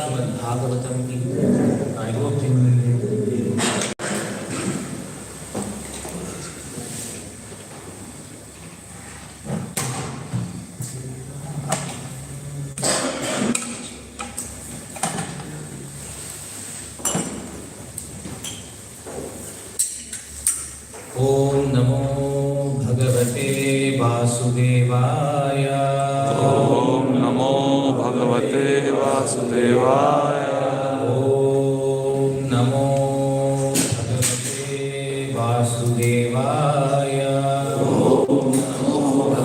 Srimad Bhagavatam ki Om Namo Bhagavate Vasudevaya. Om Namo Bhagavate Vasudevaya. Om Namo Bhagavate Vasudevaya. Om Namo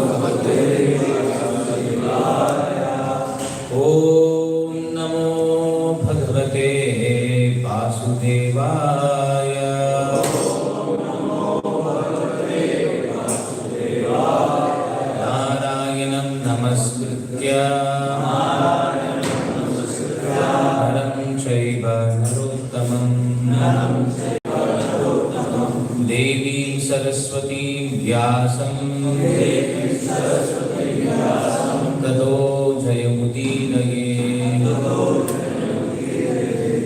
Bhagavate Vasudevaya. Om Namo Bhagavate Vasudevaya. Devi Saraswati Vyasam Tato Jayamudinaye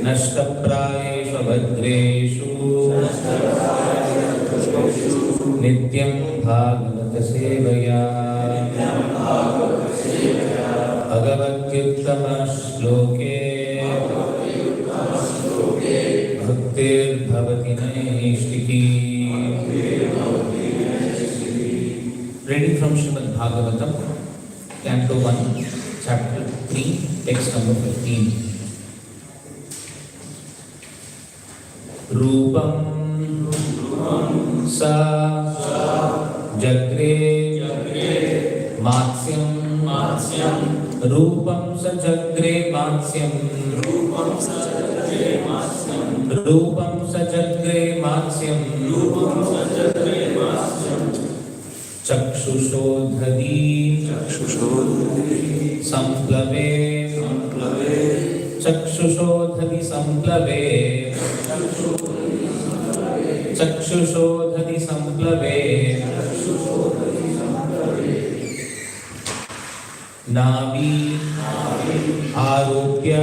Nashtaprayeshu Bhadreshu Nityam Bhagavata Sevaya Bhagavatyuttama Shloke Bhaktir Bhavati Naishti. Reading from Srimad Bhagavatam, Canto 1, Chapter 3, Text number 15. Rupam Sa Jagre Matsyam Rupam Sa Jagre Matsyam Rupam Sa Jagre Matsyam Rupam Sa Jagre Matsyam चक्षुषोधरी संप्लवे चक्षुषोधरी संप्लवे चक्षुषोधरी संप्लवे नाभि आरोप्य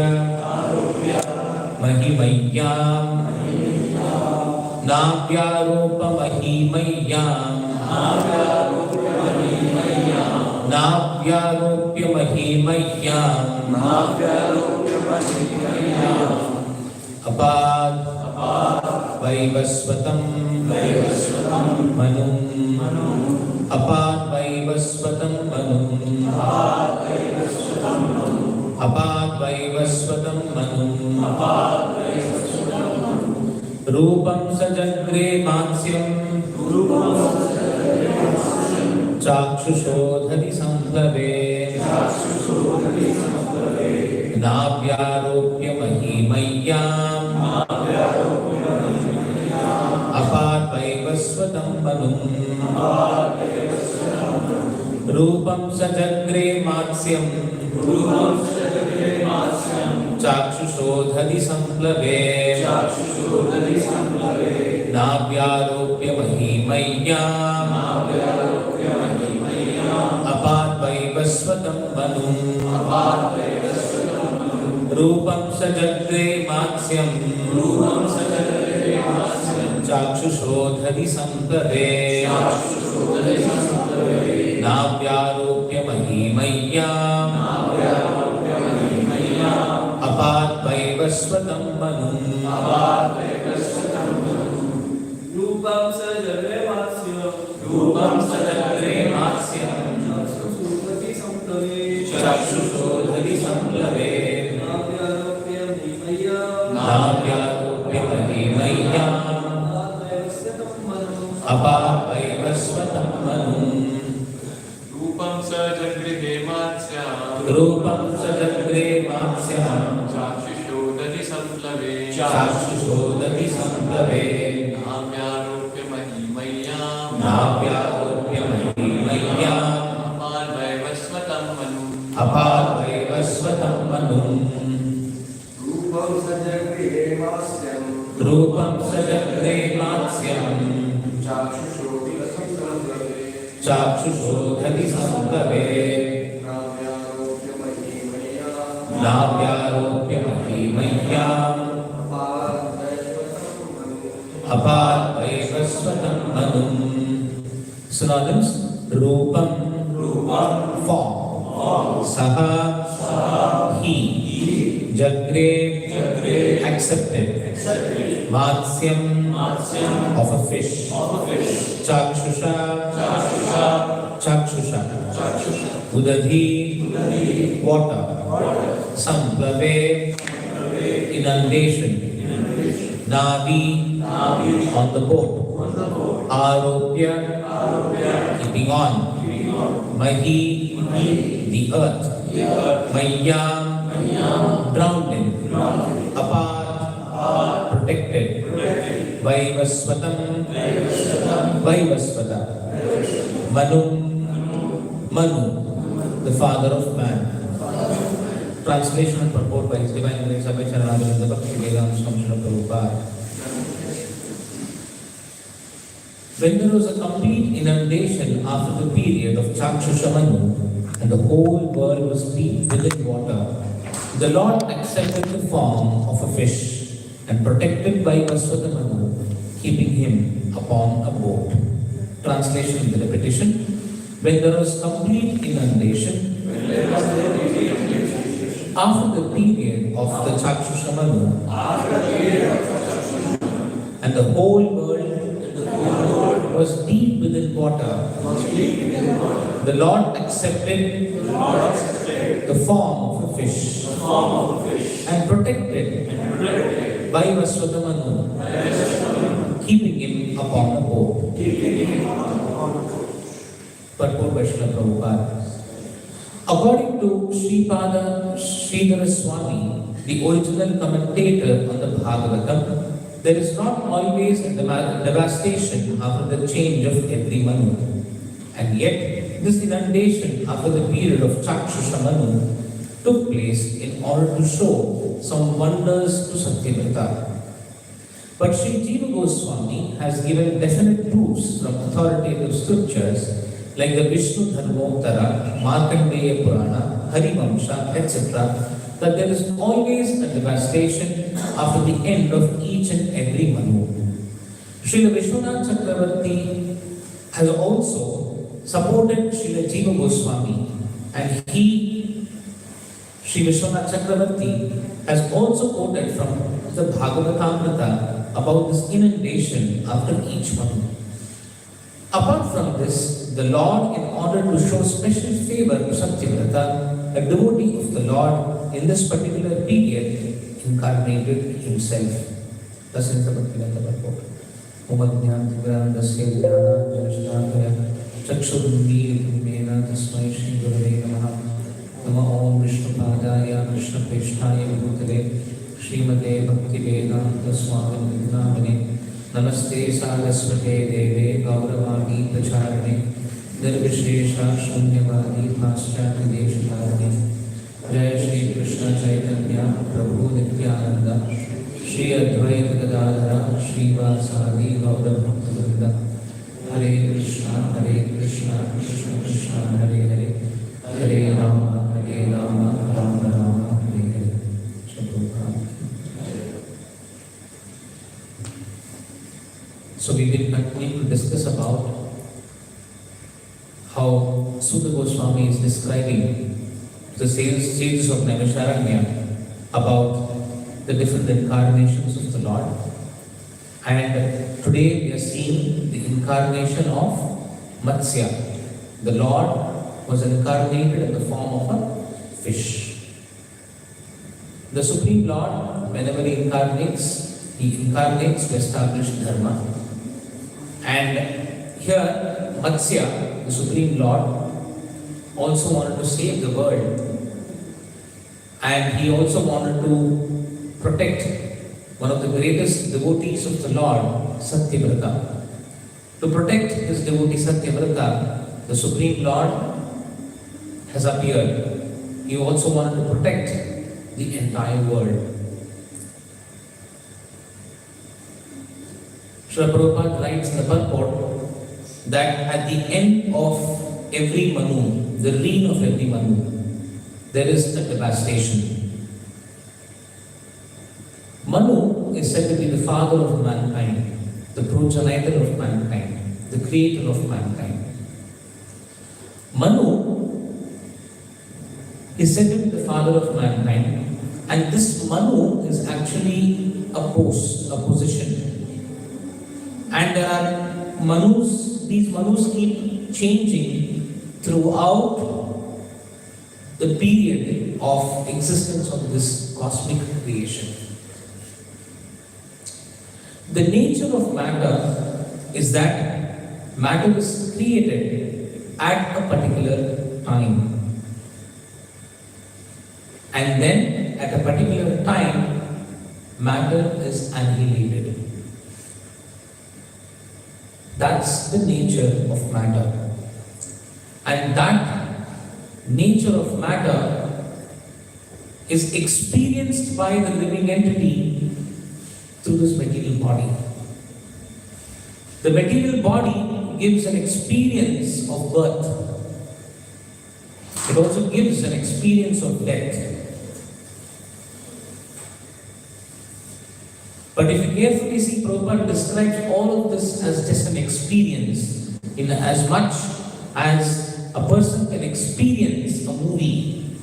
महिमय्यां नाभ्यारोप महिमय्यां नाभ्यारोप्य महिमय्यां अपाद वैवस्वतं मनुं अपाद वैवस्वतं मनुं अपाद वैवस्वतं मनुं रूपं सजग्रे मात्स्यं चाक्षुषोधरि संप्लवे नाभ्यारोप्य महिमय्यां अपाद वैवस्वतं मनुं रूपं सजग्रे मात्स्यं चाक्षुषोधरि संप्लवे नाभ्यारोप्य महिमय्यां अपाद वैवस्वतं मनुं रूपं सजग्रे मात्स्यं चाक्षुषोधरि संप्लवे नाभ्यारोप्य महिमय्यां अपाद वैवस्वतं मनुं रूपं सजग्रे मात्स्यं चाक्षुषोधरि संप्लवे चाक्षुषोधरि संप्लवे नाभ्यारोप्य महिमय्यां अपाद वैवस्वतं मनुं रूपं सजगृहे मात्स्यां चाक्षुषोदधि संप्लवे नाभ्यारोप्य महिमय्यां अपाद वैवस्वतं मनुं रूपं सजग्रे मात्स्यं चाक्षुषोधरि संप्लवे नाभ्यारोप्य महिमय्यां अपाद वैवस्वतं मनुं Synonyms: Rupam form, saha he, jagre accepted, matsyam of a fish, chakshusha udadhi water, samplave inundation, navi on the boat, aropya keeping on, mahi the earth, mayyam drowned in, apart protected, vaivasvatam manu the father of man. Translation and purport by His Divine Grace Abhay Charananda Bhakti Vedanta Swami Prabhupada. When there was a complete inundation after the period of Chakshusha Manu and the whole world was deep within water, the Lord accepted the form of a fish and protected by Vaswata Manu, keeping him upon a boat. Translation with the repetition. When there was complete inundation after the period of the Chakshusha Manu and the whole world was deep within water, the Lord accepted the form of a fish and protected by Vaswata Manu, keeping him upon a boat. Purport by Srila Prabhupada. According to Sridhara Swami, the original commentator on the Bhagavatam, there is not always a devastation after the change of every Manu. And yet, this inundation after the period of Chakshushamanu took place in order to show some wonders to Satyavrata. But Sri Jiva Goswami has given definite proofs from authoritative scriptures like the Vishnu Dharmottara, Markandeya Purana, Harivamsha, etc., that there is always a devastation after the end of each and every Manu. Srila Vishwanath Chakravarti has also supported Srila Jiva Goswami, and Sri Vishwanath Chakravarti, has also quoted from the Bhagavatam about this inundation after each Manu. Apart from this, the Lord, in order to show special favor to Satyavrata, a devotee of the Lord in this particular period, incarnated himself. Thus is the Bhaktivedanta purport. Umadhyantagrantasya dhyana janashnakaya chakshurunmirikumena tasmai shri gurave namaha. Nama om Vishnupadaya Krishna Peshnaya Bhutale Srimate Bhaktivedanta Swami Namane Namaste Saraswate Deve Gauravadi Pracharane Nirvishesha Shunyavadi Paschati Deshikarane Jai Shri Krishna Chaitanya Prabhu Nityananda Shri Advaita Gadadhara Shri Vasadi Gauravbhaktivinoda Hare Krishna Krishna Krishna Hare Hare Hare Rama Rama Rama Hare Hare. So we will continue to discuss about how Sutta Goswami is describing the stages of Naimisharanya about the different incarnations of the Lord. And today we are seeing the incarnation of Matsya. The Lord was incarnated in the form of a fish. The Supreme Lord, whenever He incarnates to establish Dharma. And here, Matsya, the Supreme Lord, also wanted to save the world. And He also wanted to protect one of the greatest devotees of the Lord, Satyavrata. To protect his devotee Satyavrata, the Supreme Lord has appeared. He also wanted to protect the entire world. Srila Prabhupada writes in the purport that at the end of every Manu, the reign of every Manu, there is a devastation. Manu is said to be the father of mankind, the progenitor of mankind, the creator of mankind. Manu is said to be the father of mankind, and this Manu is actually a post, a position. And there are Manus, these Manus keep changing throughout the period of existence of this cosmic creation. The nature of matter is that matter is created at a particular time. And then at a particular time, matter is annihilated. That's the nature of matter. And that nature of matter is experienced by the living entity through this material body. The material body gives an experience of birth. It also gives an experience of death. But if you carefully see, Prabhupada describes all of this as just an experience, in as much as a person can experience a movie.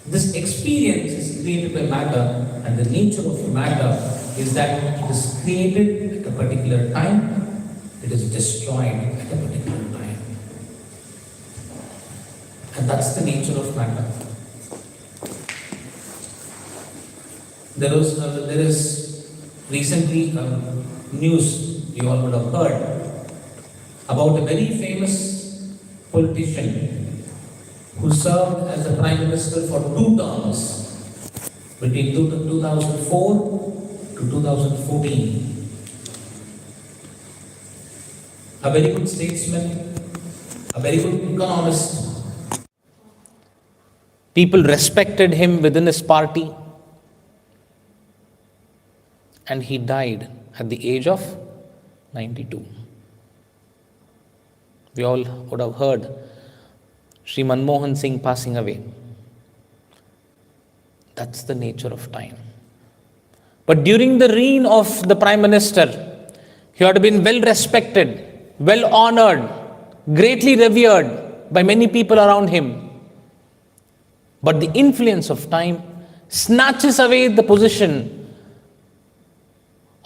This experience is created by matter, and the nature of matter is that it is created at a particular time, it is destroyed at a particular time. And that's the nature of matter. There is recently news you all would have heard about a very famous politician who served as the Prime Minister for 2 terms between 2004 to 2014. A very good statesman, a very good economist. People respected him within his party. And he died at the age of 92. We all would have heard Sri Manmohan Singh passing away. That's the nature of time. But during the reign of the Prime Minister, he had been well respected, well honored, greatly revered by many people around him. But the influence of time snatches away the position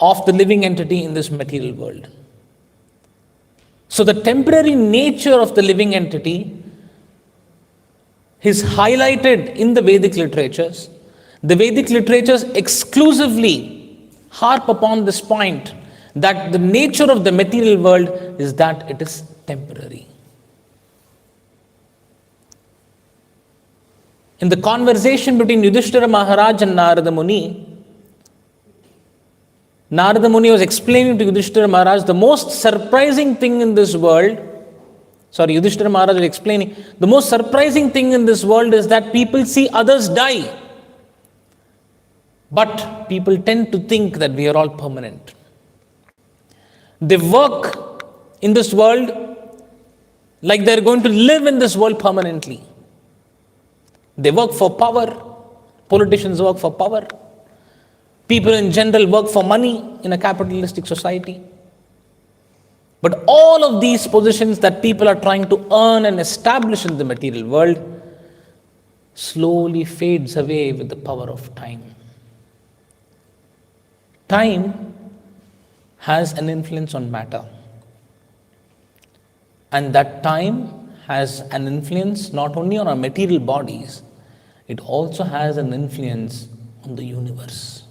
of the living entity in this material world. So the temporary nature of the living entity is highlighted in the Vedic literatures. The Vedic literatures exclusively harp upon this point, that the nature of the material world is that it is temporary. In the conversation between Yudhishthira Maharaj and Narada Muni was explaining to Yudhishthira Maharaj the most surprising thing in this world. Yudhishthira Maharaj was explaining, the most surprising thing in this world is that people see others die. But people tend to think that we are all permanent. They work in this world like they're going to live in this world permanently. They work for power. Politicians work for power. People in general work for money in a capitalistic society. But all of these positions that people are trying to earn and establish in the material world slowly fades away with the power of time. Time has an influence on matter. And that time has an influence not only on our material bodies, it also has an influence on the universe.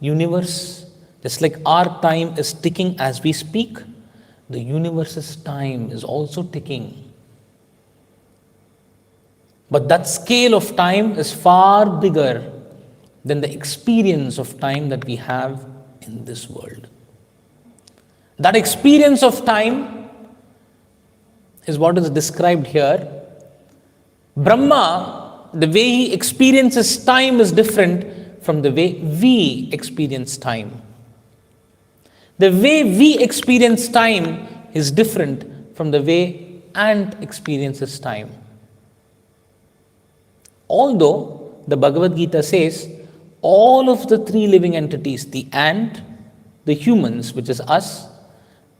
Universe, just like our time is ticking as we speak, the universe's time is also ticking. But that scale of time is far bigger than the experience of time that we have in this world. That experience of time is what is described here. Brahma, the way he experiences time is different from the way we experience time. The way we experience time is different from the way ant experiences time. Although the Bhagavad Gita says all of the three living entities, the ant, the humans, which is us,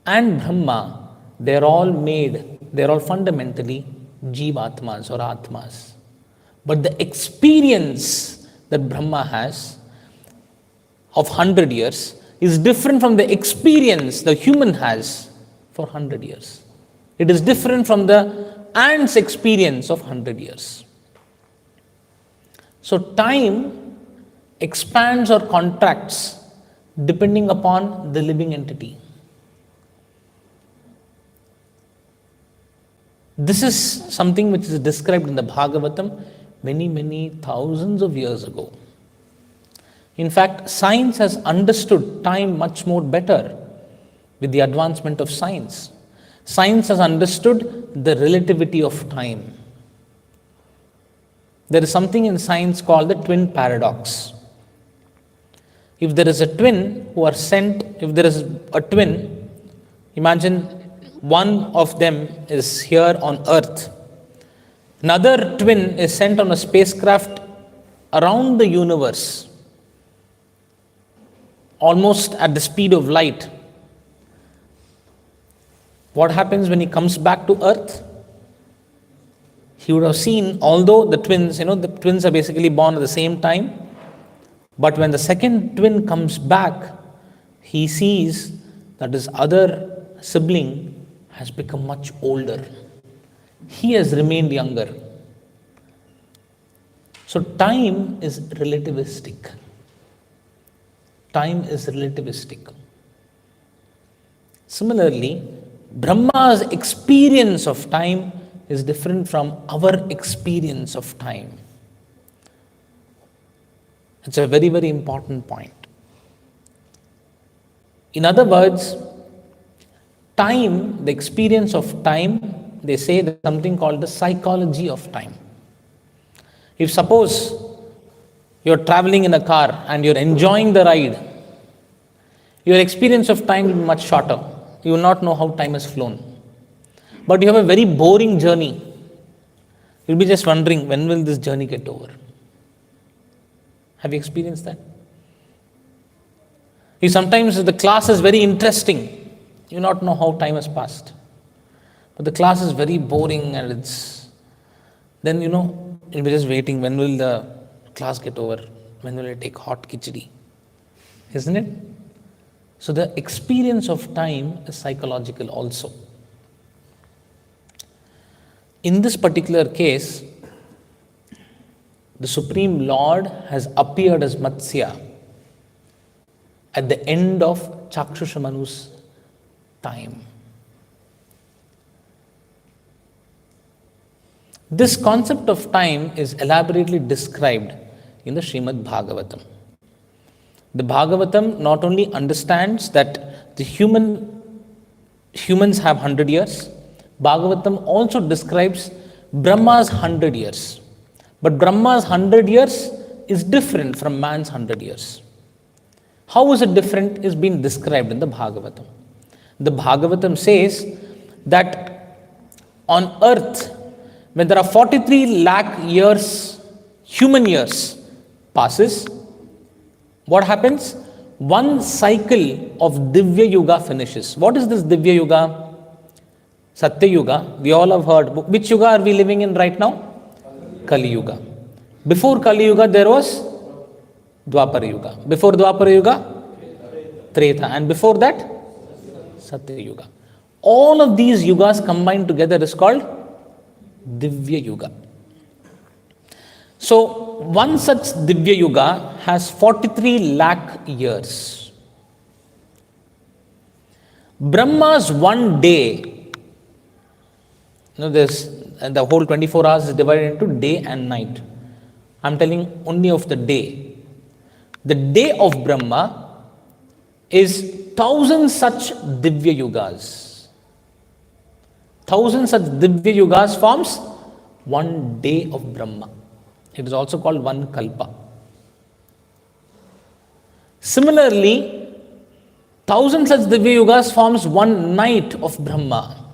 and Brahma, they're all fundamentally Jivatmas or Atmas. But the experience that Brahma has of 100 years is different from the experience the human has for 100 years. It is different from the ant's experience of 100 years. So time expands or contracts depending upon the living entity. This is something which is described in the Bhagavatam many thousands of years ago. In fact, science has understood time much more better with the advancement of science. Science has understood the relativity of time. There is something in science called the twin paradox. If there is a twin, imagine one of them is here on Earth. Another twin is sent on a spacecraft around the universe, almost at the speed of light. What happens when he comes back to Earth? He would have seen, although the twins are basically born at the same time, but when the second twin comes back, he sees that his other sibling has become much older. He has remained younger. So time is relativistic. Time is relativistic. Similarly, Brahma's experience of time is different from our experience of time. It's a very important point. In other words, time, the experience of time they say there's something called the psychology of time. If suppose you're traveling in a car and you're enjoying the ride, your experience of time will be much shorter. You will not know how time has flown. But you have a very boring journey. You'll be just wondering, when will this journey get over? Have you experienced that? You sometimes, the class is very interesting. You not know how time has passed. But the class is very boring and then you'll be just waiting, when will the class get over? When will I take hot khichdi? Isn't it? So the experience of time is psychological also. In this particular case, the Supreme Lord has appeared as Matsya at the end of Chakshusha time. This concept of time is elaborately described in the Srimad Bhagavatam. The Bhagavatam not only understands that the humans have 100 years, Bhagavatam also describes Brahma's 100 years. But Brahma's 100 years is different from man's 100 years. How is it different is being described in the Bhagavatam. The Bhagavatam says that on earth, when there are 43 lakh years, human years passes, what happens? One cycle of Divya Yuga finishes. What is this Divya Yuga? Satya Yuga. We all have heard. Which Yuga are we living in right now? Kali Yuga. Before Kali Yuga, there was Dwapara Yuga. Before Dwapara Yuga, Treta. And before that, Satya Yuga. All of these yugas combined together is called Divya Yuga. So, one such Divya Yuga has 43 lakh years. Brahma's one day, the whole 24 hours is divided into day and night. I'm telling only of the day. The day of Brahma is 1,000 such Divya Yugas. 1,000 such Divya Yugas forms one day of Brahma. It is also called one Kalpa. Similarly, 1,000 such Divya Yugas forms one night of Brahma.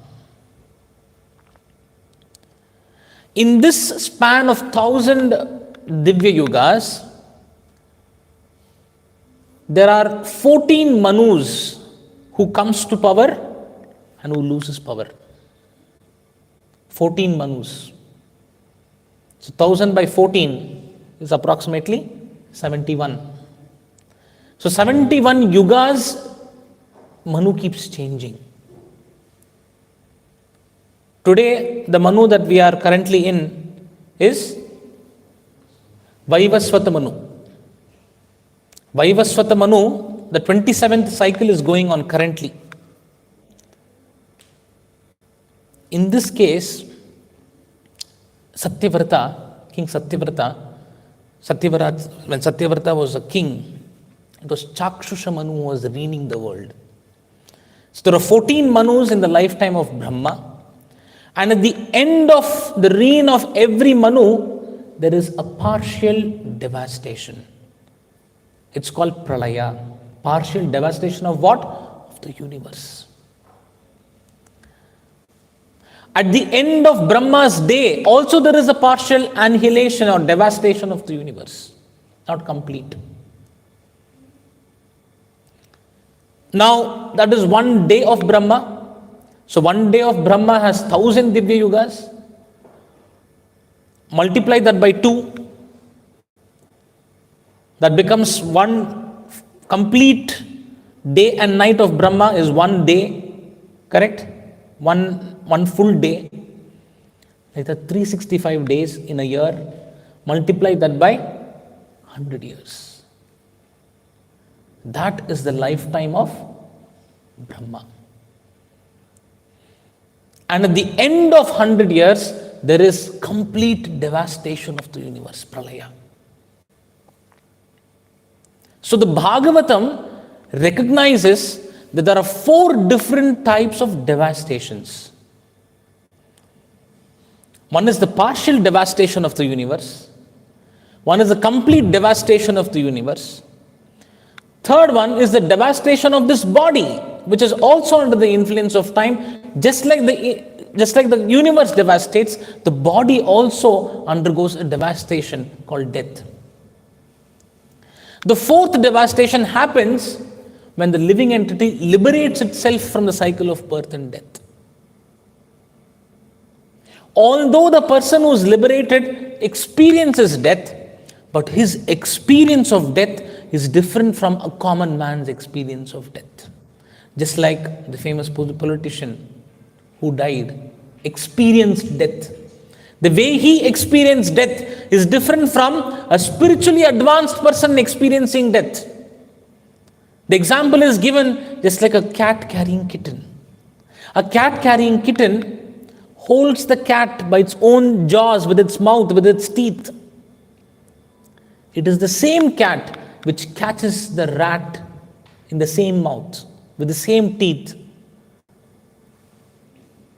In this span of 1,000 Divya Yugas, there are 14 Manus who comes to power and who loses power. 14 Manus. So 1,000 by 14 is approximately 71. So 71 Yugas, Manu keeps changing. Today, the Manu that we are currently in is Vaivasvata Manu. Vaivasvata Manu, the 27th cycle is going on currently. In this case, Satyavrata, King Satyavrata, when Satyavrata was a king, it was Chakshusha Manu who was reigning the world. So there are 14 Manus in the lifetime of Brahma. And at the end of the reign of every Manu, there is a partial devastation. It's called Pralaya. Partial devastation of what? Of the universe. At the end of Brahma's day, also there is a partial annihilation or devastation of the universe. Not complete. Now, that is one day of Brahma. So one day of Brahma has 1,000 Divya Yugas. Multiply that by 2. That becomes one complete day and night of Brahma is one day. Correct? One full day. Like the 365 days in a year. Multiply that by 100 years. That is the lifetime of Brahma. And at the end of 100 years, there is complete devastation of the universe, Pralaya. So the Bhagavatam recognizes that there are 4 different types of devastations. One is the partial devastation of the universe. One is the complete devastation of the universe. Third one is the devastation of this body, which is also under the influence of time. Just like the universe devastates, the body also undergoes a devastation called death. The fourth devastation happens when the living entity liberates itself from the cycle of birth and death. Although the person who is liberated experiences death, but his experience of death is different from a common man's experience of death. Just like the famous politician who died experienced death. The way he experienced death is different from a spiritually advanced person experiencing death. The example is given just like a cat carrying kitten. A cat carrying kitten holds the cat by its own jaws, with its mouth, with its teeth. It is the same cat which catches the rat in the same mouth, with the same teeth,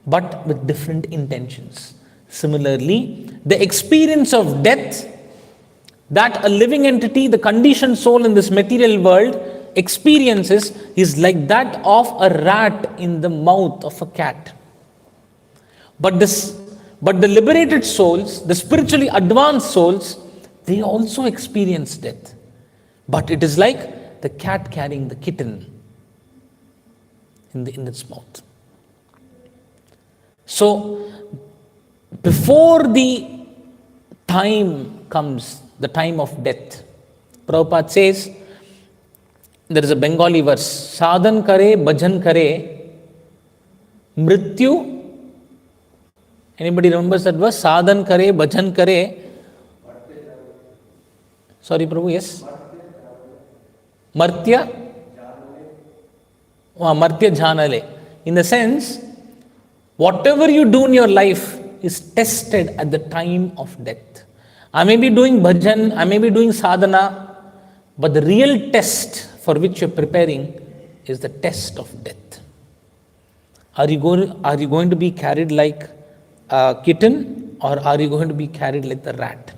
but with different intentions. Similarly, the experience of death that a living entity, the conditioned soul in this material world, experiences is like that of a rat in the mouth of a cat. But the liberated souls, the spiritually advanced souls, they also experience death. But it is like the cat carrying the kitten in its mouth. So, before the time comes, the time of death, Prabhupada says, there is a Bengali verse, Sadhan kare, bhajan kare, mrityu. Anybody remembers that verse? Sadhan kare, bhajan kare. Sorry, Prabhu, yes? Martya? Martya jhanale. In the sense, whatever you do in your life is tested at the time of death. I may be doing bhajan, I may be doing sadhana, but the real test for which you are preparing is the test of death. Are you going to be carried like a kitten, or are you going to be carried like the rat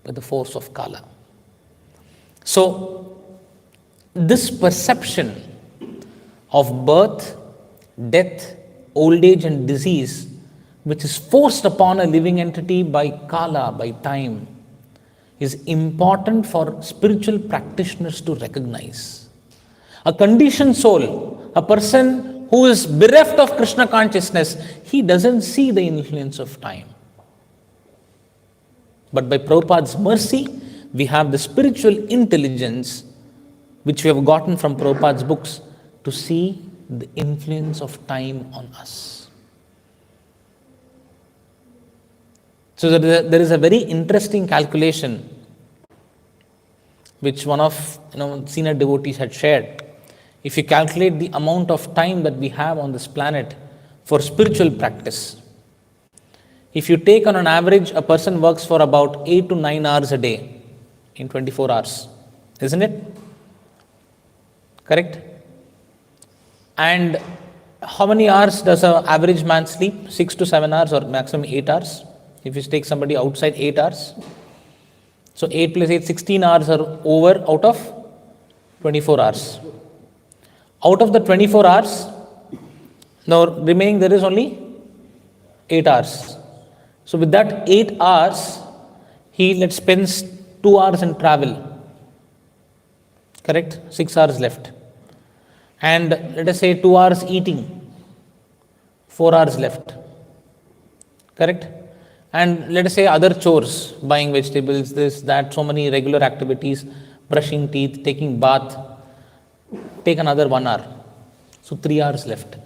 by the force of Kala? So, this perception of birth, death, old age and disease, which is forced upon a living entity by Kala, by time, is important for spiritual practitioners to recognize. A conditioned soul, a person who is bereft of Krishna consciousness, he doesn't see the influence of time. But by Prabhupada's mercy, we have the spiritual intelligence which we have gotten from Prabhupada's books to see the influence of time on us. So there is a very interesting calculation which one of senior devotees had shared. If you calculate the amount of time that we have on this planet for spiritual practice, if you take on an average, a person works for about 8 to 9 hours a day in 24 hours, isn't it? Correct? And how many hours does an average man sleep? 6 to 7 hours or maximum 8 hours. If you take somebody outside, 8 hours. So 8 plus 8, 16 hours are over out of 24 hours. Out of the 24 hours, now remaining there is only 8 hours. So with that 8 hours, he spends 2 hours in travel. Correct? 6 hours left. And let us say 2 hours eating, 4 hours left. Correct? And let us say other chores, buying vegetables, this, that, so many regular activities, brushing teeth, taking bath, take another 1 hour. So 3 hours left.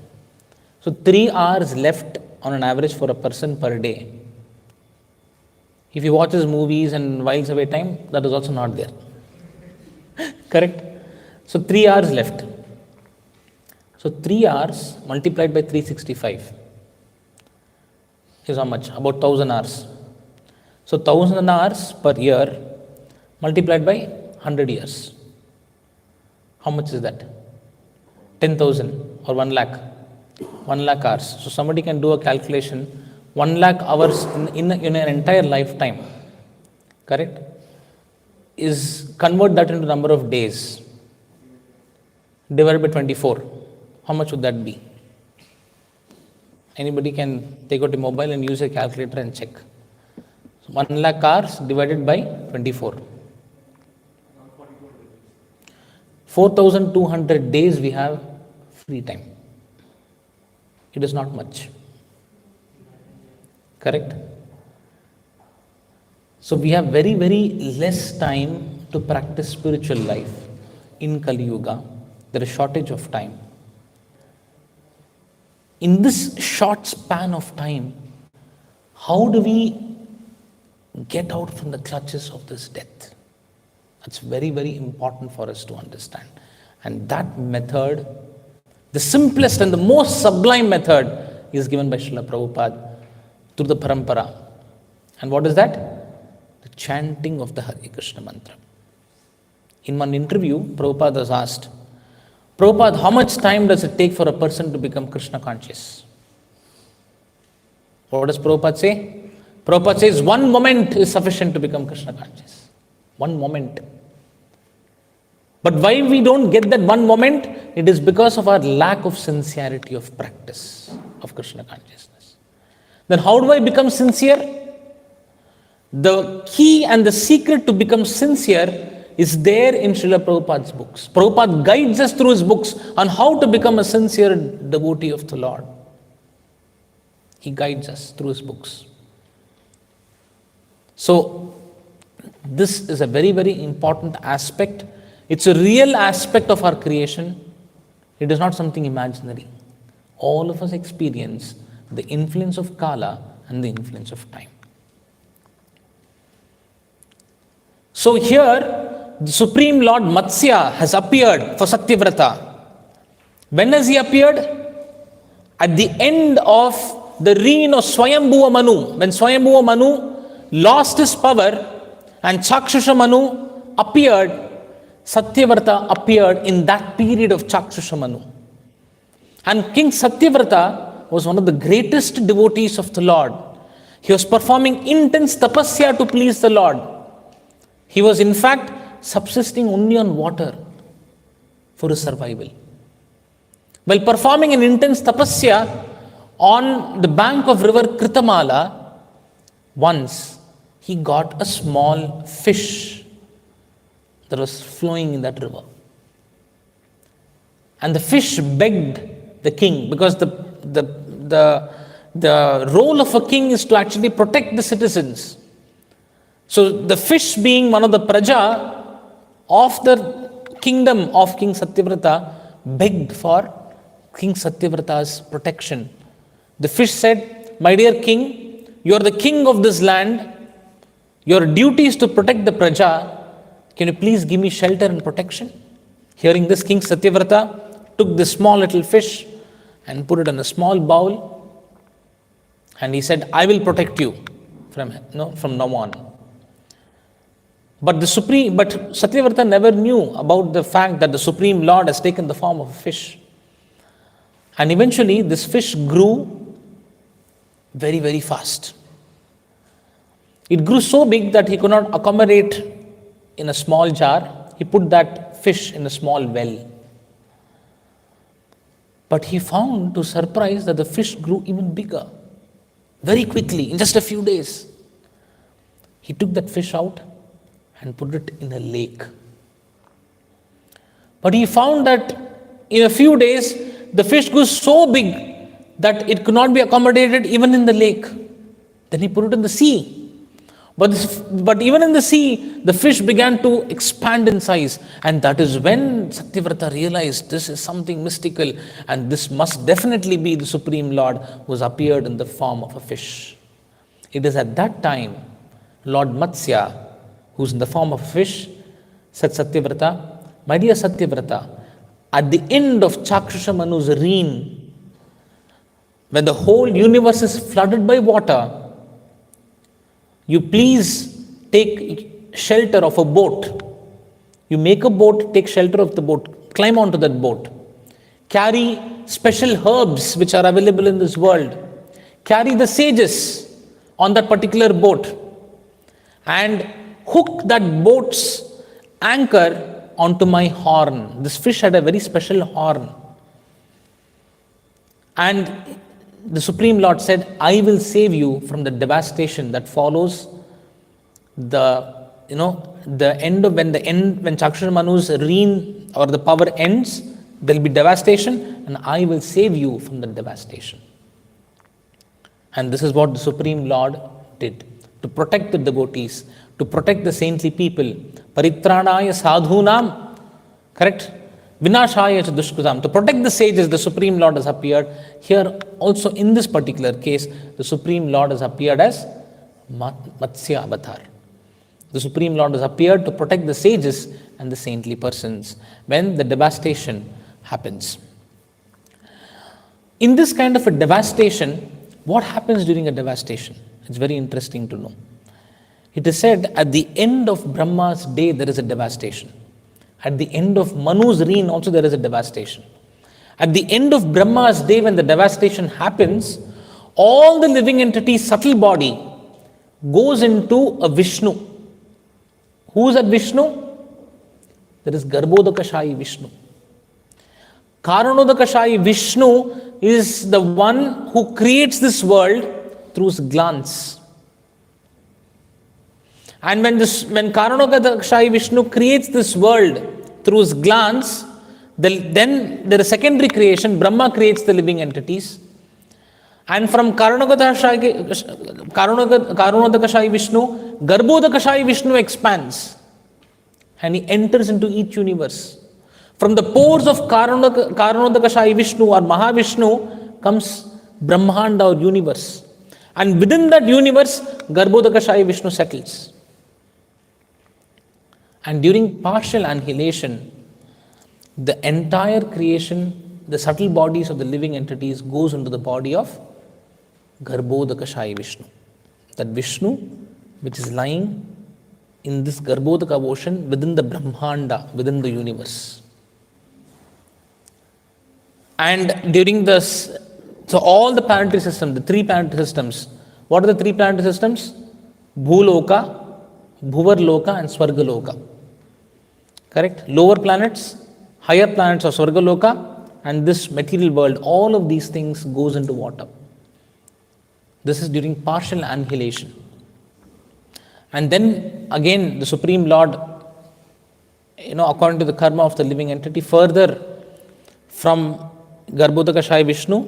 So 3 hours left on an average for a person per day. If he watches movies and whiles away time, that is also not there. Correct? So 3 hours left. So 3 hours multiplied by 365 is how much? About 1000 hours. So 1000 hours per year multiplied by 100 years. How much is that? 10,000 or 1 lakh. 1 lakh hours. So somebody can do a calculation. 1 lakh hours in an entire lifetime, correct, is convert that into number of days divided by 24. How much would that be? Anybody can take out a mobile and use a calculator and check. So 1 lakh hours divided by 24. 4,200 days we have free time. It is not much. Correct? So we have very, very less time to practice spiritual life in Kali Yuga. There is shortage of time. In this short span of time, how do we get out from the clutches of this death? That's very, very important for us to understand. And that method, the simplest and the most sublime method, is given by Srila Prabhupada through the parampara. And what is that? The chanting of the Hare Krishna mantra. In one interview, Prabhupada was asked, Prabhupada, how much time does it take for a person to become Krishna conscious? What does Prabhupada say? Prabhupada says 1 moment is sufficient to become Krishna conscious. 1 moment. But why we don't get that 1 moment? It is because of our lack of sincerity of practice of Krishna consciousness. Then how do I become sincere? The key and the secret to become sincere is there in Srila Prabhupada's books. Prabhupada guides us through his books on how to become a sincere devotee of the Lord. He guides us through his books. So, this is a very, very important aspect. It's a real aspect of our creation. It is not something imaginary. All of us experience the influence of Kala and the influence of time. So here, the Supreme Lord Matsya has appeared for Satyavrata. When has he appeared? At the end of the reign of Swayambhuva Manu. When Swayambhuva Manu lost his power and Chakshusha Manu appeared, Satyavrata appeared in that period of Chakshusha Manu. And King Satyavrata was one of the greatest devotees of the Lord. He was performing intense tapasya to please the Lord. He was in fact subsisting only on water for his survival. While performing an intense tapasya on the bank of river Kritamala, once he got a small fish that was flowing in that river. And the fish begged the king, because the role of a king is to actually protect the citizens. So the fish, being one of the praja of the kingdom of King Satyavrata, begged for King Satyavrata's protection. The fish said, my dear king, you are the king of this land. Your duty is to protect the praja. Can you please give me shelter and protection? Hearing this, King Satyavrata took this small little fish and put it in a small bowl. And he said, I will protect you from now on. But Satyavrata never knew about the fact that the Supreme Lord has taken the form of a fish. And eventually this fish grew very, very fast. It grew so big that he could not accommodate in a small jar. He put that fish in a small well. But he found, to surprise, that the fish grew even bigger. Very quickly, in just a few days. He took that fish out and put it in a lake. But he found that in a few days, the fish grew so big that it could not be accommodated even in the lake. Then he put it in the sea. But even in the sea, the fish began to expand in size. And that is when Satyavrata realized this is something mystical, and this must definitely be the Supreme Lord who has appeared in the form of a fish. It is at that time, Lord Matsya, who's in the form of a fish, said Satyavrata, my dear Satyavrata, at the end of Chakshusha Manu's reign, when the whole universe is flooded by water, you please take shelter of a boat. You make a boat, take shelter of the boat, climb onto that boat. Carry special herbs which are available in this world. carry the sages on that particular boat and hook that boat's anchor onto my horn. This fish had a very special horn. And the Supreme Lord said, I will save you from the devastation that follows the end of when Chakshusha Manu's reign or the power ends, there will be devastation, and I will save you from the devastation. And this is what the Supreme Lord did to protect the devotees, to protect the saintly people. Paritranaya sadhunam, correct? Vinashaya cha dushkritam. To protect the sages, the Supreme Lord has appeared. Here also in this particular case, the Supreme Lord has appeared as Matsya Avatar. The Supreme Lord has appeared to protect the sages and the saintly persons when the devastation happens. In this kind of a devastation, what happens during a devastation? It's very interesting to know. It is said at the end of Brahma's day there is a devastation. At the end of Manu's reign also there is a devastation. At the end of Brahma's day when the devastation happens, all the living entities' subtle body goes into a Vishnu. Who is that Vishnu? There is Garbhodakashayi Vishnu. Karanodakashayi Vishnu is the one who creates this world through his glance. And when Karanodakashayi Vishnu creates this world through his glance, then there is secondary creation. Brahma creates the living entities. And from Karanodakashayi Vishnu, Garbhodakashayi Vishnu expands. And he enters into each universe. From the pores of Karanodakashayi Vishnu or Mahavishnu comes Brahmanda or universe. And within that universe, Garbhodakashayi Vishnu settles. And during partial annihilation, the entire creation, the subtle bodies of the living entities goes into the body of Garbhodakashayi Vishnu. That Vishnu, which is lying in this Garbhodaka ocean within the Brahmanda, within the universe. And during this, so all the planetary systems, the three planetary systems, what are the three planetary systems? Bhuloka, Bhuvarloka and Swargaloka. Correct? Lower planets, higher planets are Swargaloka, and this material world, all of these things goes into water. This is during partial annihilation. And then again the Supreme Lord, according to the karma of the living entity, further from Garbhodakashayi Vishnu,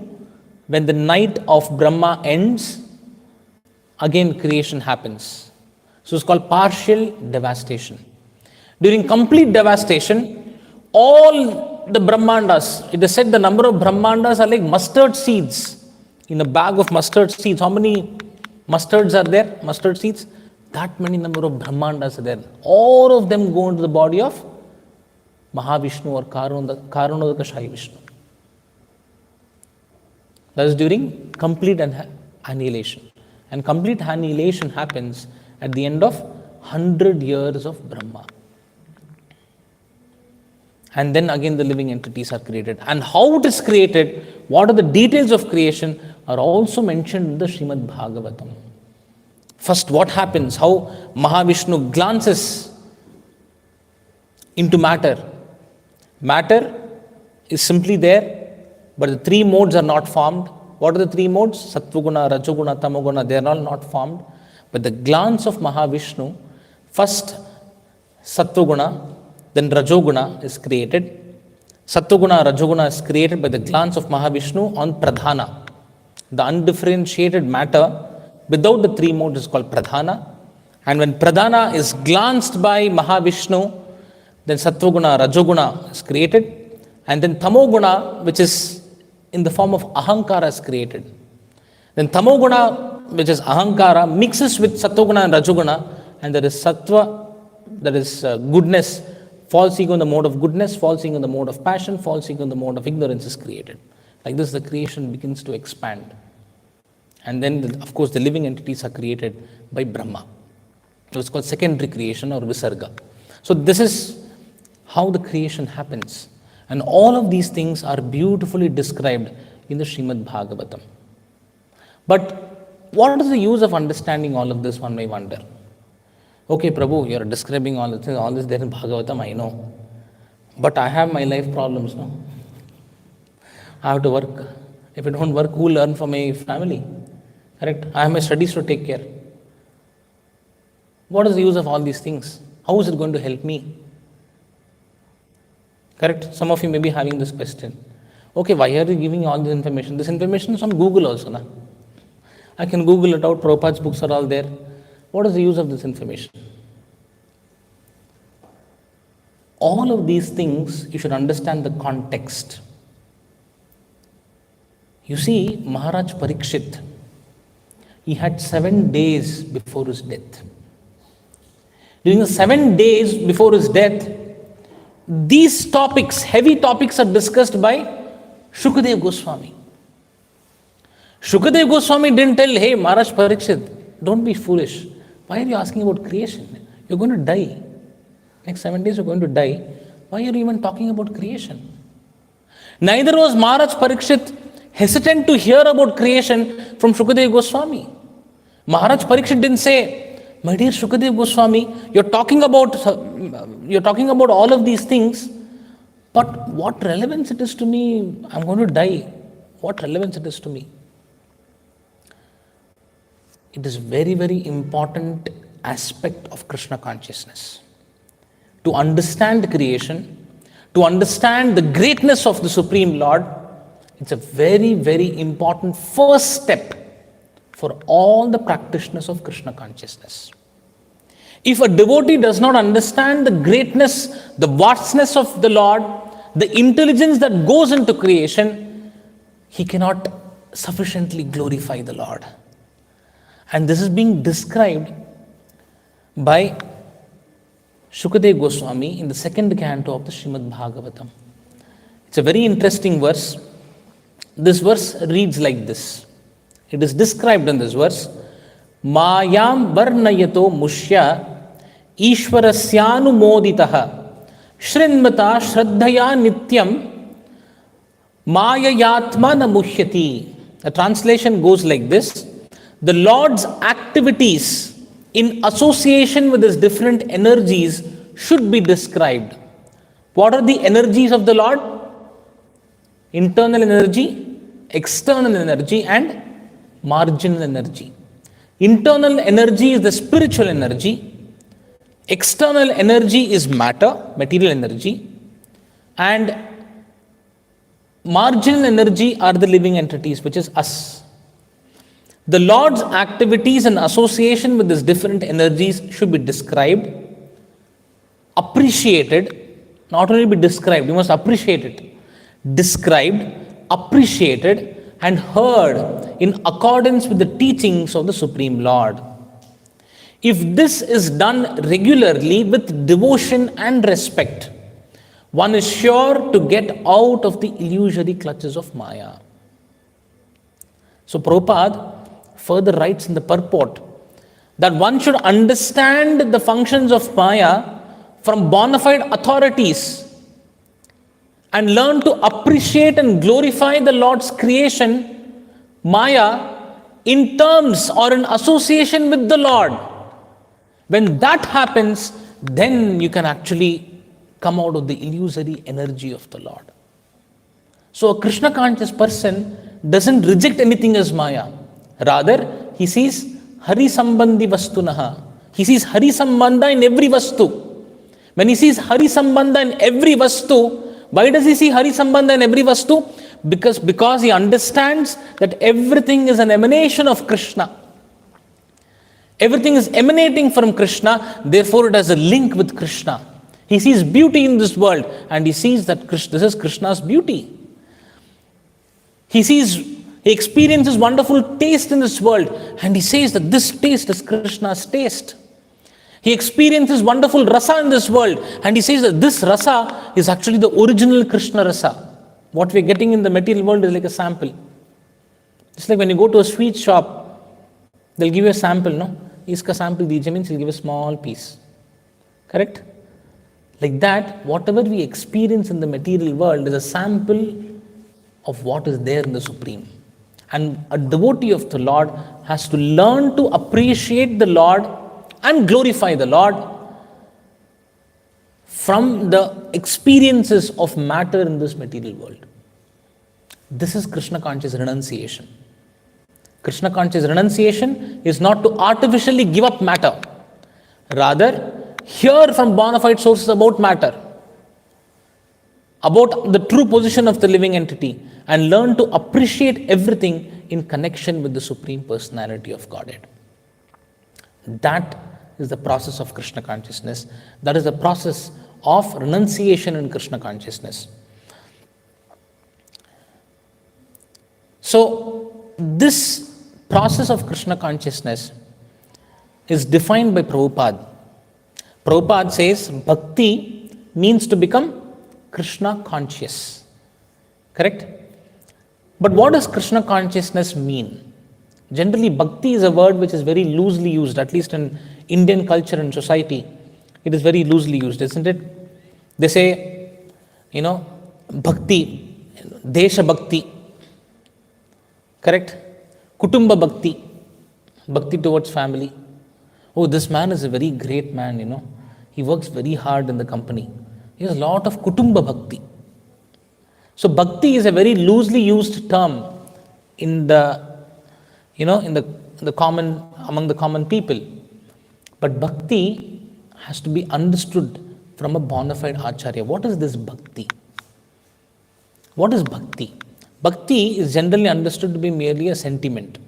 when the night of Brahma ends, again creation happens. So it's called partial devastation. During complete devastation, all the Brahmandas, it is said the number of Brahmandas are like mustard seeds. In a bag of mustard seeds, how many mustards are there? Mustard seeds? That many number of Brahmandas are there. All of them go into the body of Mahavishnu or Karanodakashayi Vishnu. That is during complete annihilation. And complete annihilation happens at the end of 100 years of Brahma. And then again the living entities are created. And how it is created, what are the details of creation are also mentioned in the Srimad Bhagavatam. First, what happens, how Mahavishnu glances into matter. Matter is simply there, but the three modes are not formed. What are the three modes? Sattvaguna, Rajoguna, Tamoguna, they are all not formed. But the glance of Mahavishnu, first Sattvaguna, then Rajoguna is created. Sattvaguna, Rajoguna is created by the glance of Mahavishnu on Pradhana. The undifferentiated matter without the three modes is called Pradhana. And when Pradhana is glanced by Mahavishnu, then Sattvaguna, Rajoguna is created. And then Tamoguna, which is in the form of Ahankara, is created. Then Tamoguna, which is Ahankara, mixes with Sattvaguna and Rajoguna, and there is Sattva, that is goodness, false ego in the mode of goodness, false ego in the mode of passion, false ego in the mode of ignorance is created. Like this, the creation begins to expand. And then, of course, the living entities are created by Brahma. So it's called secondary creation or Visarga. So this is how the creation happens. And all of these things are beautifully described in the Srimad Bhagavatam. But what is the use of understanding all of this, one may wonder. Okay, Prabhu, you are describing all this there in Bhagavatam, I know. But I have my life problems, no? I have to work. If I don't work, who will earn for my family? Correct? I have my studies to take care. What is the use of all these things? How is it going to help me? Correct? Some of you may be having this question. Okay, why are you giving all this information? This information is on Google also, na? I can Google it out. Prabhupada's books are all there. What is the use of this information? All of these things, you should understand the context. You see, Maharaj Parikshit, he had 7 days before his death. During the 7 days before his death, these topics, heavy topics, are discussed by Shukadev Goswami. Shukadev Goswami didn't tell, hey, Maharaj Parikshit, don't be foolish. Why are you asking about creation? You're going to die. Next 7 days you're going to die. Why are you even talking about creation? Neither was Maharaj Parikshit hesitant to hear about creation from Shukadev Goswami. Maharaj Parikshit didn't say, my dear Shukadev Goswami, you're talking about all of these things, but what relevance it is to me? I'm going to die. What relevance it is to me? It is very, very important aspect of Krishna consciousness. To understand creation, to understand the greatness of the Supreme Lord, it's a very, very important first step for all the practitioners of Krishna consciousness. If a devotee does not understand the greatness, the vastness of the Lord, the intelligence that goes into creation, he cannot sufficiently glorify the Lord. And this is being described by Shukadev Goswami in the 2nd canto of the Srimad Bhagavatam. It's a very interesting verse. This verse reads like this. It is described in this verse. Mayam varnayato mushya ishvarasyanu moditaha shrinmata shraddhaya nityam mayayatma na muhyati. The translation goes like this. The Lord's activities in association with his different energies should be described. What are the energies of the Lord? Internal energy, external energy, and marginal energy. Internal energy is the spiritual energy. External energy is matter, material energy. And marginal energy are the living entities, which is us. The Lord's activities in association with these different energies should be described, appreciated, not only be described, you must appreciate it. Described, appreciated, and heard in accordance with the teachings of the Supreme Lord. If this is done regularly with devotion and respect, one is sure to get out of the illusory clutches of Maya. So Prabhupada further writes in the purport that one should understand the functions of Maya from bona fide authorities and learn to appreciate and glorify the Lord's creation, Maya, in terms or in association with the Lord. When that happens, then you can actually come out of the illusory energy of the Lord. So a Krishna conscious person doesn't reject anything as Maya. Rather, he sees Hari Sambandhi Vastunaha. He sees Hari Sambandha in every Vastu. When he sees Hari Sambandha in every Vastu, why does he see Hari Sambandha in every Vastu? Because he understands that everything is an emanation of Krishna. Everything is emanating from Krishna, therefore it has a link with Krishna. He sees beauty in this world and he sees that this is Krishna's beauty. He experiences wonderful taste in this world and he says that this taste is Krishna's taste. He experiences wonderful rasa in this world and he says that this rasa is actually the original Krishna rasa. What we're getting in the material world is like a sample. It's like when you go to a sweet shop, they'll give you a sample, no? Iska sample dijiye means he'll give a small piece. Correct? Like that, whatever we experience in the material world is a sample of what is there in the Supreme. And a devotee of the Lord has to learn to appreciate the Lord and glorify the Lord from the experiences of matter in this material world. This is Krishna conscious renunciation. Krishna conscious renunciation is not to artificially give up matter. Rather, hear from bona fide sources about matter, about the true position of the living entity, and learn to appreciate everything in connection with the Supreme Personality of Godhead. That is the process of Krishna consciousness. That is the process of renunciation in Krishna consciousness. So, this process of Krishna consciousness is defined by Prabhupada. Prabhupada says bhakti means to become Krishna conscious. Correct? But what does Krishna consciousness mean? Generally, bhakti is a word which is very loosely used, at least in Indian culture and society. It is very loosely used, isn't it? They say, bhakti, desha bhakti. Correct? Kutumba bhakti, bhakti towards family. Oh, this man is a very great man, He works very hard in the company. He has a lot of kutumba bhakti. So bhakti is a very loosely used term in the common, among the common people. But bhakti has to be understood from a bona fide acharya. What is this bhakti? What is bhakti? Bhakti is generally understood to be merely a sentiment.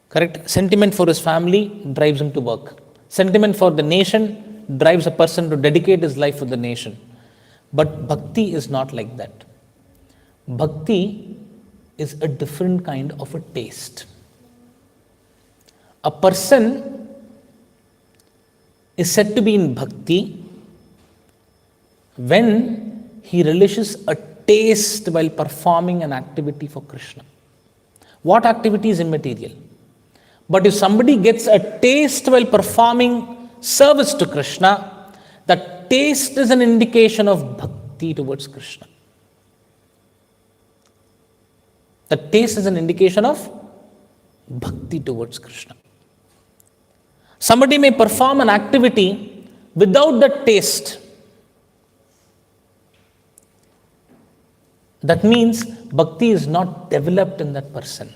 Correct? Sentiment for his family drives him to work. Sentiment for the nation drives a person to dedicate his life for the nation. But bhakti is not like that. Bhakti is a different kind of a taste. A person is said to be in bhakti when he relishes a taste while performing an activity for Krishna. What activity is immaterial? But if somebody gets a taste while performing service to Krishna, that taste is an indication of bhakti towards Krishna. The taste is an indication of bhakti towards Krishna. Somebody may perform an activity without the taste. That means bhakti is not developed in that person.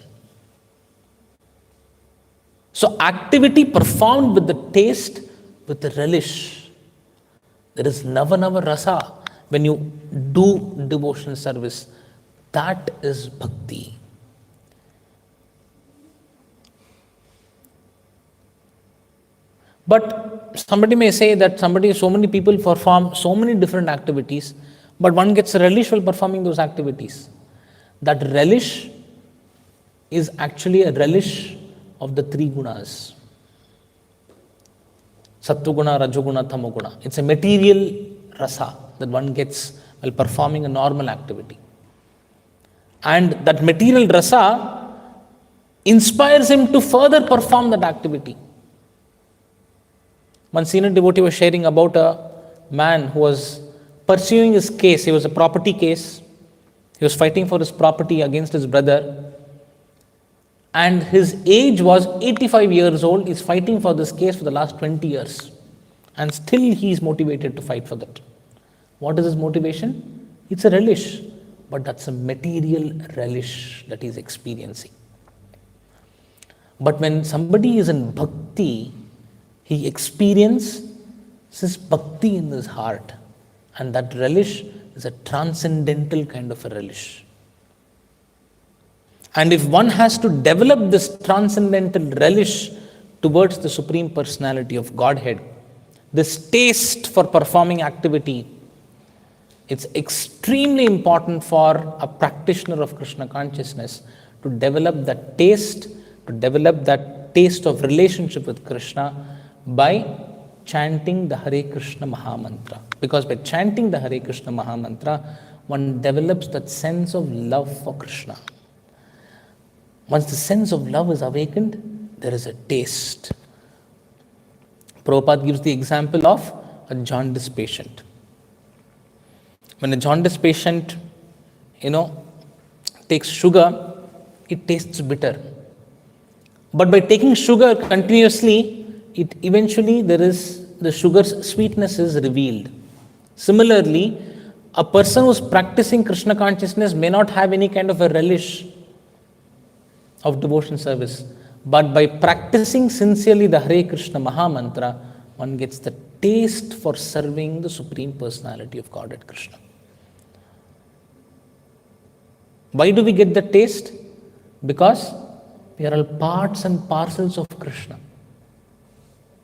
So activity performed with the taste, with the relish. There is nava rasa when you do devotional service. That is bhakti. But somebody may say that so many people perform so many different activities, but one gets relish while performing those activities. That relish is actually a relish of the three gunas. Sattva-guna, Rajoguna, Tamoguna. It's a material rasa that one gets while performing a normal activity. And that material rasa inspires him to further perform that activity. One senior devotee was sharing about a man who was pursuing his case. It was a property case. He was fighting for his property against his brother. And his age was 85 years old. He's fighting for this case for the last 20 years. And still he is motivated to fight for that. What is his motivation? It's a relish. But that's a material relish that he's experiencing. But when somebody is in bhakti, he experiences bhakti in his heart. And that relish is a transcendental kind of a relish. And if one has to develop this transcendental relish towards the Supreme Personality of Godhead, this taste for performing activity, it's extremely important for a practitioner of Krishna consciousness to develop that taste, of relationship with Krishna by chanting the Hare Krishna Mahamantra. Because by chanting the Hare Krishna Mahamantra, one develops that sense of love for Krishna. Once the sense of love is awakened, there is a taste. Prabhupada gives the example of a jaundice patient. When a jaundice patient, takes sugar, it tastes bitter. But by taking sugar continuously, it eventually the sugar's sweetness is revealed. Similarly, a person who's practicing Krishna consciousness may not have any kind of a relish of devotion service. But by practicing sincerely the Hare Krishna Maha Mantra, one gets the taste for serving the Supreme Personality of Godhead Krishna. Why do we get the taste? Because we are all parts and parcels of Krishna.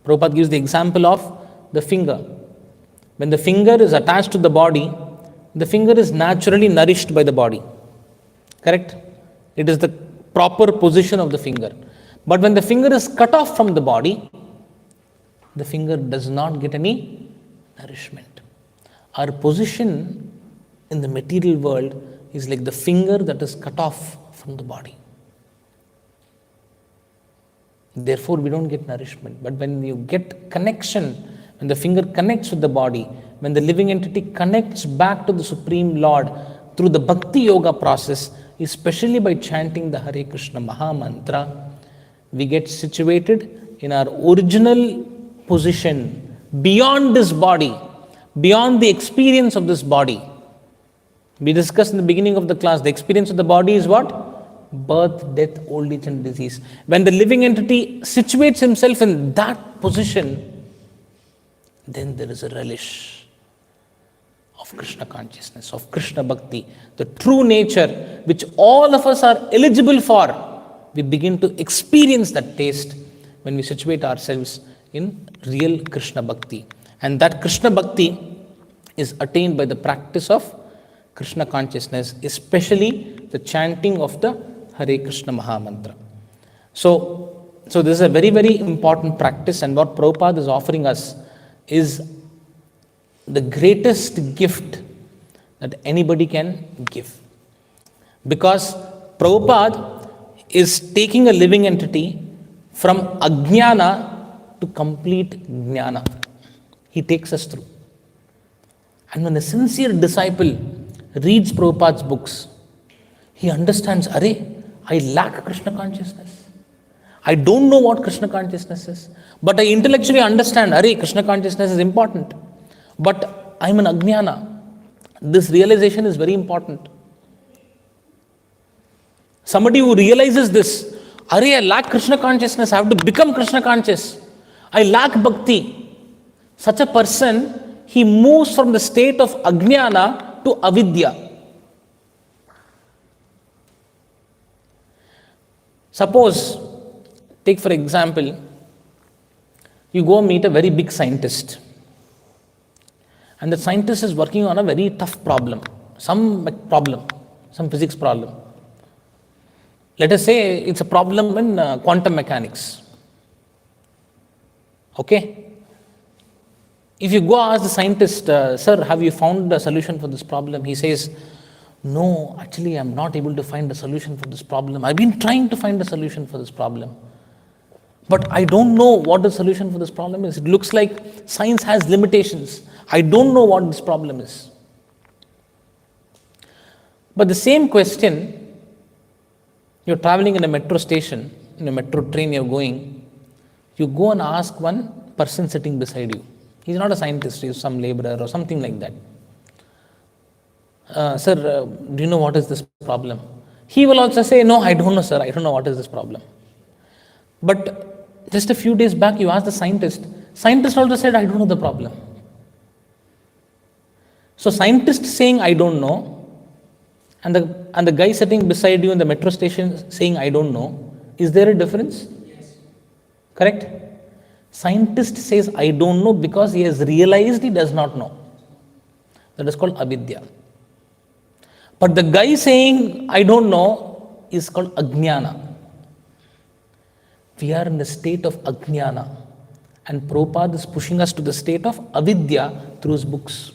Prabhupada gives the example of the finger. When the finger is attached to the body, the finger is naturally nourished by the body. Correct? It is the proper position of the finger. But when the finger is cut off from the body, the finger does not get any nourishment. Our position in the material world is like the finger that is cut off from the body. Therefore, we don't get nourishment. But when you get connection, when the finger connects with the body, when the living entity connects back to the Supreme Lord through the Bhakti Yoga process, especially by chanting the Hare Krishna Maha Mantra, we get situated in our original position, beyond this body, beyond the experience of this body. We discussed in the beginning of the class, the experience of the body is what? Birth, death, old age and disease. When the living entity situates himself in that position, then there is a relish of Krishna consciousness, of Krishna Bhakti, the true nature which all of us are eligible for. We begin to experience that taste when we situate ourselves in real Krishna Bhakti. And that Krishna Bhakti is attained by the practice of Krishna consciousness, especially the chanting of the Hare Krishna Maha Mantra. So this is a very, very important practice, and what Prabhupada is offering us is the greatest gift that anybody can give. Because Prabhupada is taking a living entity from ajnana to complete jnana. He takes us through. And when a sincere disciple reads Prabhupada's books, he understands, I lack Krishna consciousness. I don't know what Krishna consciousness is. But I intellectually understand, Krishna consciousness is important. But I'm an ajnana. This realization is very important. Somebody who realizes this, I lack Krishna consciousness, I have to become Krishna conscious. I lack bhakti. Such a person, he moves from the state of ajnana to avidya. Suppose, take for example, you go meet a very big scientist. And the scientist is working on a very tough problem, some physics problem. Let us say it's a problem in quantum mechanics. Okay? If you go ask the scientist, sir, have you found a solution for this problem? He says, no, actually I'm not able to find a solution for this problem. I've been trying to find a solution for this problem. But I don't know what the solution for this problem is. It looks like science has limitations. I don't know what this problem is. But the same question, you're traveling in a metro station, in a metro train you're going, you go and ask one person sitting beside you. He's not a scientist, he's some laborer or something like that. Sir, do you know what is this problem? He will also say, no, I don't know, sir, I don't know what is this problem. But just a few days back, you asked the scientist also said, I don't know the problem. So scientist saying, I don't know, and the guy sitting beside you in the metro station saying, I don't know, is there a difference? Yes. Correct? Scientist says, I don't know because he has realized he does not know. That is called avidya. But the guy saying, I don't know, is called ajnana. We are in the state of ajnana. And Prabhupada is pushing us to the state of avidya through his books.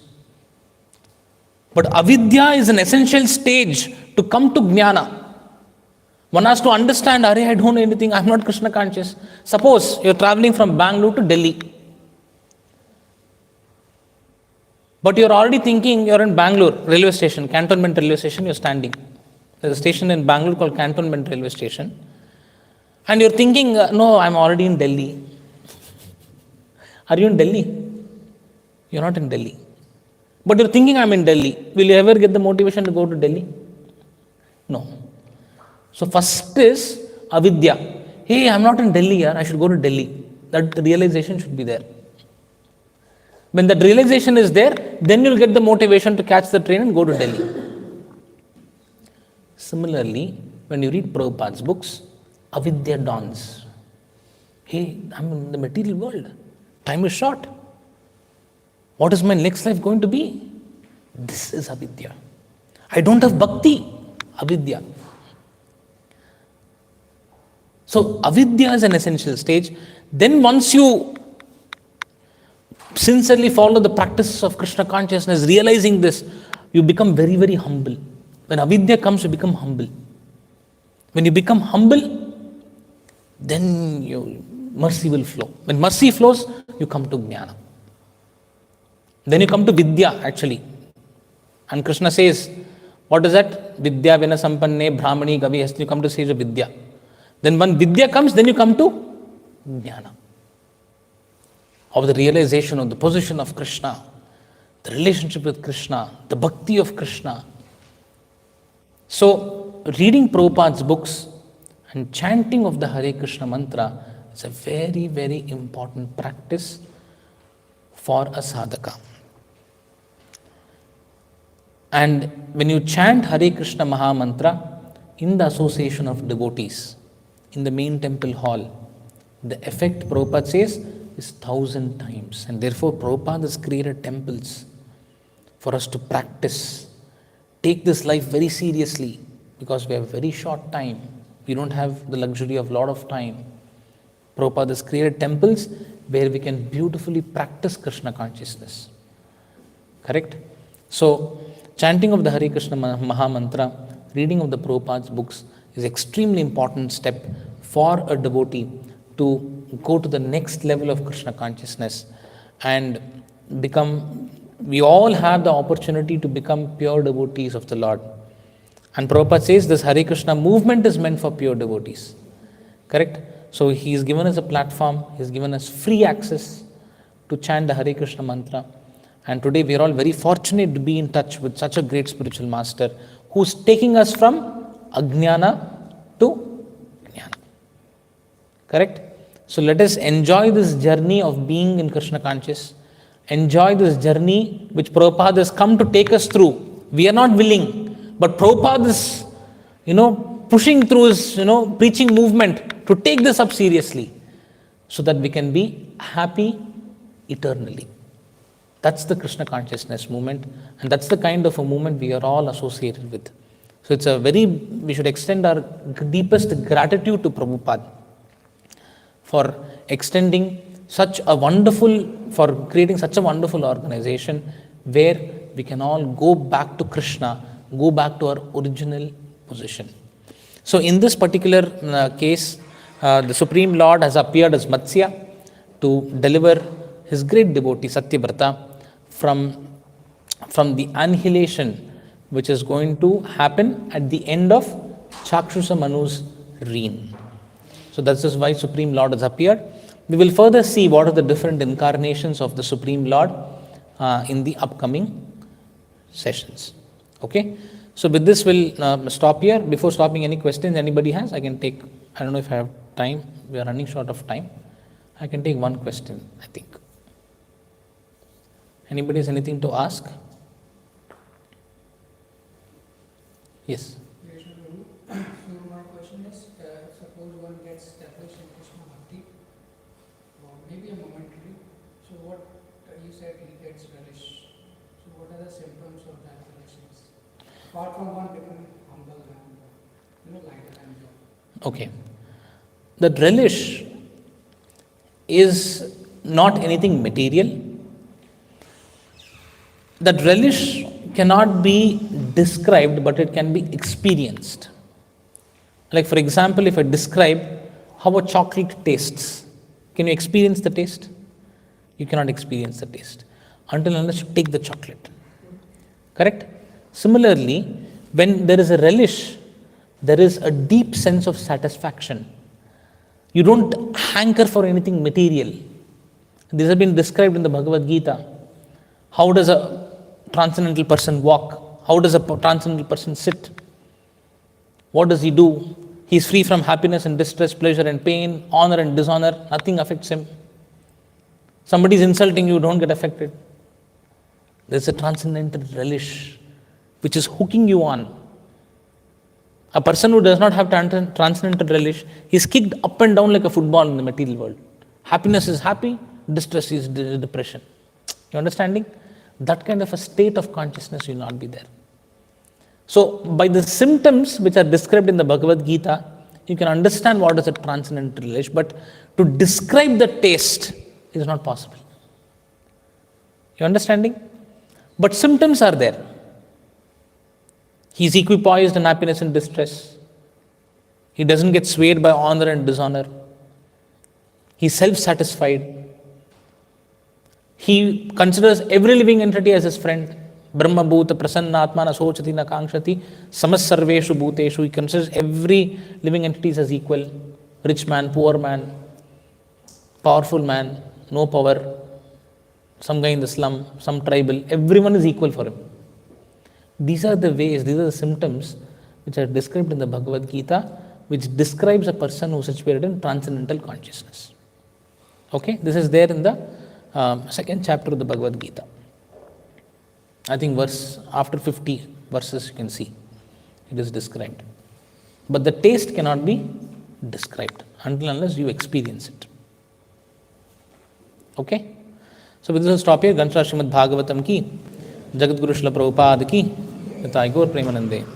But avidya is an essential stage to come to jnana. One has to understand, I don't know anything, I'm not Krishna conscious. Suppose you're traveling from Bangalore to Delhi. But you're already thinking you're in Bangalore railway station, Cantonment railway station, you're standing. There's a station in Bangalore called Cantonment Railway Station. And you're thinking, no, I'm already in Delhi. Are you in Delhi? You're not in Delhi. But you're thinking, I'm in Delhi. Will you ever get the motivation to go to Delhi? No. So first is avidya. Hey, I'm not in Delhi, I should go to Delhi. That realization should be there. When that realization is there, then you'll get the motivation to catch the train and go to Delhi. Similarly, when you read Prabhupada's books, avidya dawns. Hey, I'm in the material world. Time is short. What is my next life going to be? This is avidya. I don't have bhakti. Avidya. So, avidya is an essential stage. Then once you sincerely follow the practices of Krishna consciousness, realizing this, you become very, very humble. When avidya comes, you become humble. When you become humble, then your mercy will flow. When mercy flows, you come to jnana. Then you come to vidya actually. And Krishna says, what is that? Vidya vina sampanne brahmani gavi hasti. You come to stage of vidya. Then when vidya comes, then you come to jnana. Of the realization of the position of Krishna, the relationship with Krishna, the bhakti of Krishna. So, reading Prabhupada's books and chanting of the Hare Krishna mantra is a very, very important practice for a sadhaka. And when you chant Hare Krishna Maha Mantra in the association of devotees, in the main temple hall, the effect, Prabhupada says, is 1,000 times. And therefore, Prabhupada has created temples for us to practice. Take this life very seriously because we have very short time. We don't have the luxury of a lot of time. Prabhupada has created temples where we can beautifully practice Krishna consciousness. Correct? So, chanting of the Hare Krishna Maha Mantra, reading of the Prabhupada's books is extremely important step for a devotee to go to the next level of Krishna consciousness and become, we all have the opportunity to become pure devotees of the Lord. And Prabhupada says this Hare Krishna movement is meant for pure devotees. Correct? So he has given us a platform, he has given us free access to chant the Hare Krishna mantra. And today we are all very fortunate to be in touch with such a great spiritual master who's taking us from ajnana to jnana. Correct? So let us enjoy this journey of being in Krishna conscious. Enjoy this journey which Prabhupada has come to take us through. We are not willing, but Prabhupada is, pushing through his, preaching movement to take this up seriously so that we can be happy eternally. That's the Krishna consciousness movement, and that's the kind of a movement we are all associated with. So it's we should extend our deepest gratitude to Prabhupada for extending for creating such a wonderful organization where we can all go back to Krishna, go back to our original position. So in this particular case, the Supreme Lord has appeared as Matsya to deliver his great devotee Satyavrata from the annihilation which is going to happen at the end of Chakshusha Manu's reign. So that's just why Supreme Lord has appeared. We will further see what are the different incarnations of the Supreme Lord in the upcoming sessions. Okay? So with this we'll stop here. Before stopping, any questions anybody has? I can take, I don't know if I have time. We are running short of time. I can take one question, I think. Anybody has anything to ask? Yes. So my question is, suppose one gets established in Krishna Bhakti, or maybe a momentary, so what you said he gets relish. So what are the symptoms of that relishness? Apart from one becoming humble and lighter and joy. Okay. That relish is not anything material. That relish cannot be described, but it can be experienced. Like for example, if I describe how a chocolate tastes, can you experience the taste? You cannot experience the taste until unless you take the chocolate. Correct? Similarly, when there is a relish there is a deep sense of satisfaction. You don't hanker for anything material. This has been described in the Bhagavad Gita. How does a transcendental person walk? How does a transcendental person sit? What does he do? He is free from happiness and distress, pleasure and pain, honor and dishonor. Nothing affects him. Somebody is insulting you, don't get affected. There's a transcendental relish which is hooking you on. A person who does not have transcendental relish is kicked up and down like a football in the material world. Happiness is happy, distress is depression. You understanding? That kind of a state of consciousness will not be there. So, by the symptoms which are described in the Bhagavad Gita, you can understand what is a transcendental relish, but to describe the taste is not possible. You understanding? But symptoms are there. He is equipoised in happiness and distress. He doesn't get swayed by honor and dishonor. He is self-satisfied. He considers every living entity as his friend. Brahma bhuta prasanna atma na sochati na kankshati samas sarveshu bhuteshu. He considers every living entity as equal. Rich man, poor man, powerful man, no power, some guy in the slum, some tribal. Everyone is equal for him. These are the ways, these are the symptoms which are described in the Bhagavad Gita, which describes a person who is situated in transcendental consciousness. Okay, this is there in the second chapter of the Bhagavad Gita. I think after 50 verses you can see it is described. But the taste cannot be described until unless you experience it. Okay? So with this I'll stop here. Gansha Srimad Bhagavatam ki, Jagat Guru Srila Prabhupada ki, Nitai Gaur Premanande.